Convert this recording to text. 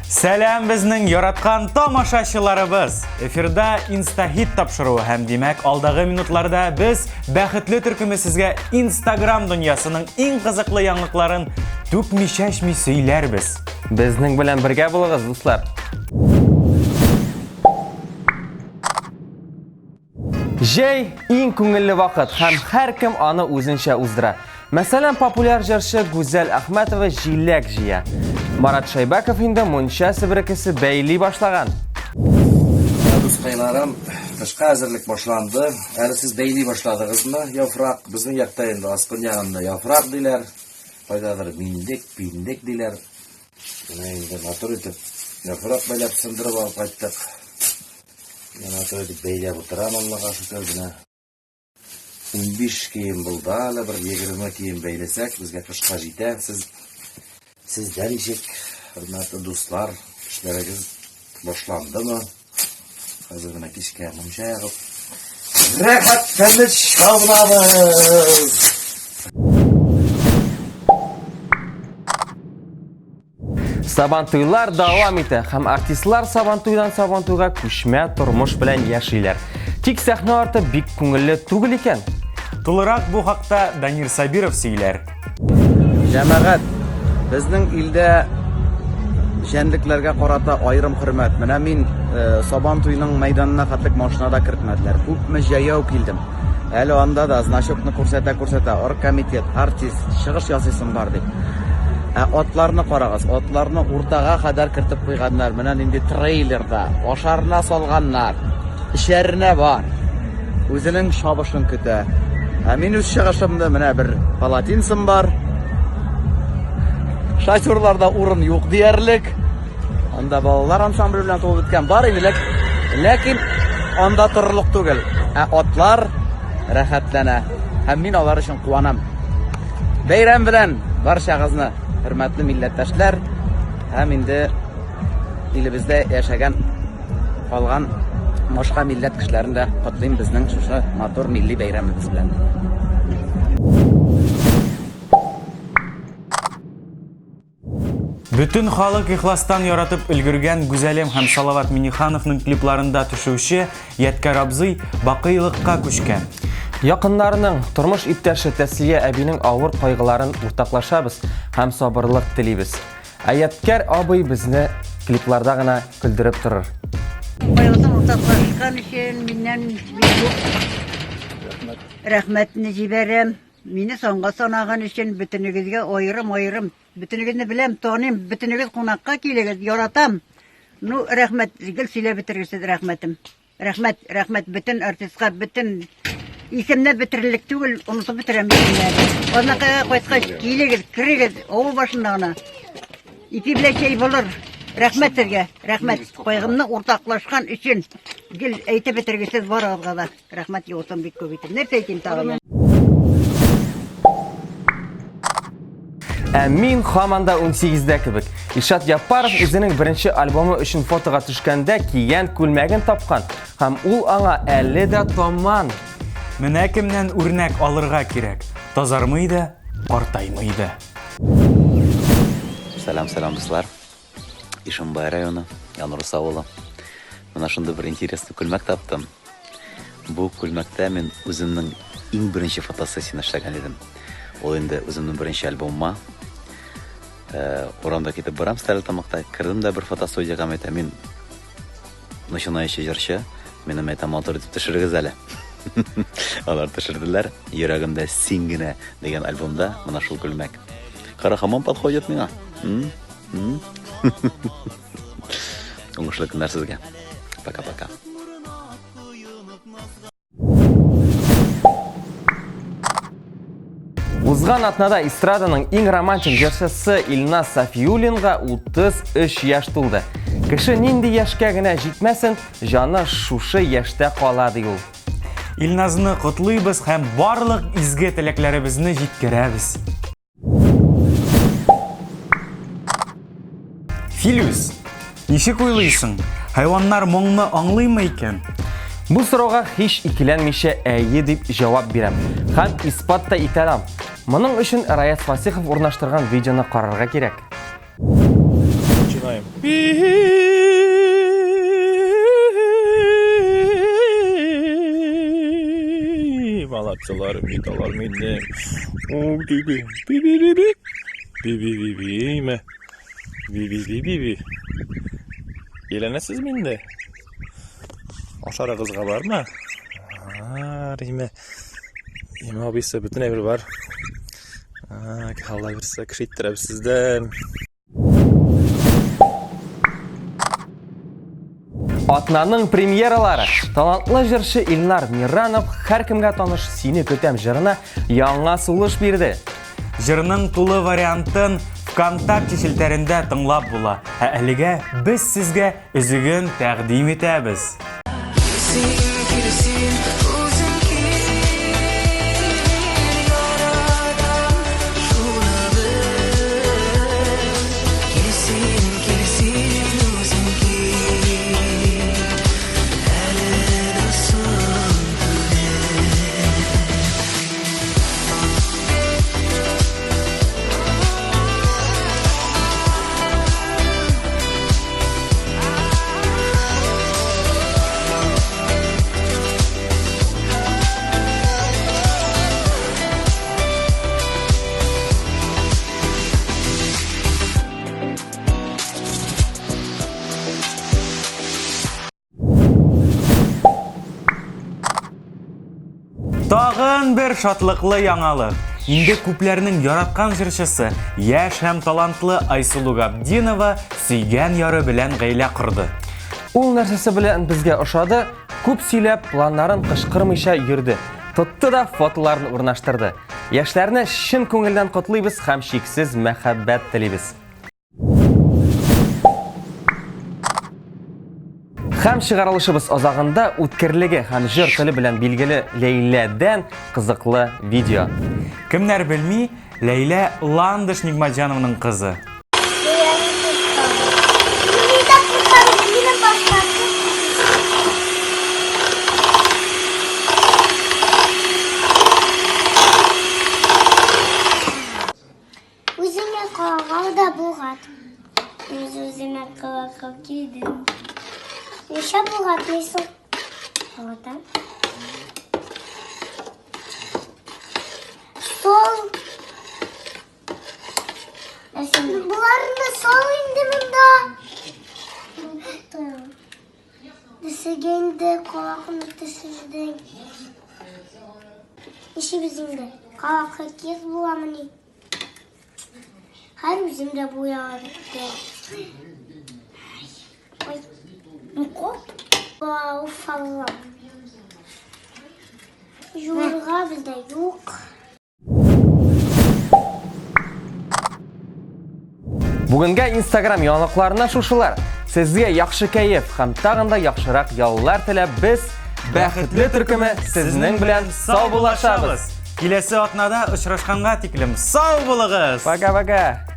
Сәлам безнең яраткан тамашачыларыбыз. Эфирда Инстахит тапшыруы һәм димәк алдагы минутларда без бәхетле төркеме сезгә Instagram дөньясының иң кызыклы яңалыкларын түкми-чәчми сөйләрбез. Безнең белән бергә булыгыз, дуслар. Җәй иң күңелле вакыт һәм һәркем аны үзенчә уздыра. Мәсәлән, популяр җырчы Гүзәл Әхмәтова җиләк җыя. Марат Шайбаков инде мунча себеркесе бәйли башлаган. Дускайларым, кышка әзерлек башланды. Әле сез бәйли башладыгызмы? Яфрак, безнең якта инде аспын янында яфрак диләр. Кайдадыр биндек диләр. Менә инде матур итеп яфрак бәйләп сындырып алып кайттык. Менә матур итеп бәйләп утырам, Аллага шөкер генә. 15 кием булды, әле бер 20 кием бәйләсәк, безгә кышка җитә. Siz nичек, хөрмәтле дуслар, эшләрегез башландымы? Хәзер генә кичкә мунча ягып рәхәт тыныч калабыз. Сабантуйлар дәвам итә һәм артистлар сабантуйдан сабантуйга күчмә тормыш белән яшиләр. Тик сәхнә арты бик күңелле түгел икән. Тулырак бу хакта Данир Сабиров сөйләр. Җәмәгать, безнең илдә җәнлекләргә карата аерым хөрмәт. Менә мин Сабантуйның мәйданына хәтлек машинада кертмәделәр. Күпме җәяү килдем. Әле анда да значокны күрсәтә, оргкомитет, артист, чыгыш ясыйсым бар дип. Атларны карагыз, атларны уртага кадәр кертеп куйганнар. Менә инде трейлерда ашарына салганнар. Ишәренә бар. Үзенең шабышын көтә. Мин үз чыгышымда менә бер палатинсым бар. Шоферларда урын юк диярлек. Анда балалар ансамбле белән тулып беткән бар иде, ләкин анда торырлык түгел. Атлар рәхәтләнә. Һәм мин алар өчен куанам. Бәйрәм белән барчагызны, хөрмәтле милләттәшләр, һәм инде илебездә яшәгән калган башка милләт кешеләрен дә котлыйм безнең шушы матур милли бәйрәмебез белән. Бүтін халык ихластан яратып өлгергән Гүзәлем һәм Салават Минихановның клипларында төшүче Яткар абзый бакыйлыкка күчкән. Якыннарының тормыш иптәше Тәслия әбинең авыр кайгыларын уртаклашабыз һәм сабырлык телибез. Яткар абый безне клипларда гына күлдереп торыр. Кайгысын уртаклашкан өчен миннән рәхмәтне җибәрәм. Мине соңга санаган өчен бөтенегезгә аерым. Бөтенегезне беләм, таныйм, бөтенегез кунакка килегез, яратам. Ну, рәхмәт, гел сөйләп бетергесез рәхмәтем. Рәхмәт бөтен артистка, бөтен исемне бетерерлек түгел, онысы бетерәм исемнәрне. Кунакка кайткач килегез, кирегез, авыл башында гына. Ипи белән чәй булыр. Рәхмәт сезгә, рәхмәт. Кайгымны уртаклашкан өчен гел әйтеп бетергесез барыгызга да. Рәхмәт юсым бик күп итеп. Нәрсә әйтим тагын? Мин һаманда 18дә кебек. Ишат Япаров үзенең беренче альбомы өчен фотога төшкәндә кигән күлмәген тапкан. Һәм ул аңа әле дә таман. Менә кемнән үрнәк алырга кирәк. Тазармый да, картаймый да. Сәлам, дуслар. Ишембай районы, Янрус авылы. Менә шунда бер интересный күлмәк таптым. Бу күлмәктә мин үземнең иң беренче фотосессияны эшләгән идем. Ул инде үземнең беренче альбомыма. Урамда китеп барам, Стәрлетамакта кирдем дә бер фотостудиягә мәйтә. Мин начинающий җырчы, мине мәйтә матур итеп төшерегез әле. Алар төшерделәр. Йөрәгемдә син генә дигән альбомда менә шул күлмәк. Карахаман подходит миңа. Уңышлы көннәр сезгә. Пока-пока. Узган атнада эстраданың иң романтик җырчысы Илназ Сафиуллинга 33 яшь тулды. Кеше нинди яшькә генә җитмәсен, җаны шушы яшьтә кала ди ул. Илназны котлыйбыз һәм барлык изге теләкләребезне җиткерәбез. Филюс, ничек уйлыйсың? Хайваннар моңны аңлыймы икән? Бу сорауга һич икеләнмичә әйе дип җавап бирәм. Һәм испат та итәм. Моның өчен Раят Фасихов урнаштырган видеоны карарга кирәк. Уйнайым. Молодцалар, биталар минем. О, биби. Биби. Биби. Биби. Еленесіз минде? Ашара қызға бар ма? Риме. Еме абысы бүтін әбір бар. Алла бірсі кішеттіріп сізден. Атнаның премьералары. Талантлы жыршы Илнар Миранов һәркемгә таныш «Сине көтәм» җырына яңа сулыш бирде. Җырның тулы вариантын ВКонтакте шелтәрендә тыңлап була. Әлегә без сезгә үзеген тәкъдим итәбез. Тагын бер шатлыклы яңалык. Инде күпләрнең яраткан җырчысы, яшь һәм талантлы Айсылу Габдинова сөйгән яры белән гаилә корды. Ул нәрсәсе белән безгә ошады, күп сөйләп, планнарын кышкырмыйча йөрде. Тотты да фотоларын урнаштырды. Яшьләрне чын күңелдән котлыйбыз һәм шиксез мәхәббәт телибез. Һәм чыгарылышыбыз азагында үткерлеге һәм җыр теле белән билгеле Ләйләдән кызыклы видео. Кемнәр белми, Ләйлә Ландыш Нигъмәтҗановның кызы. Үземә калган да булган. Үземә калган кидем. Нишә булган мисың? Ата. Сол. Буларны сол инде монда. Дисегенде калакны төшердең. Иши безиңдә. Калакы кез буламыни? Һәр үземдә буялады. Ой. Ну-ка. Вау, фалла. Юрга бездә юк. Бүгенгә Instagram яңалыкларына шушылар. Сезгә яхшы кәеф һәм тагын да яхшырак яллар теләп без бәхетле төркеме сезнең белән сау булашабыз. Киләсе атнада очрашканга тиклем сау булыгыз. Пока-пока.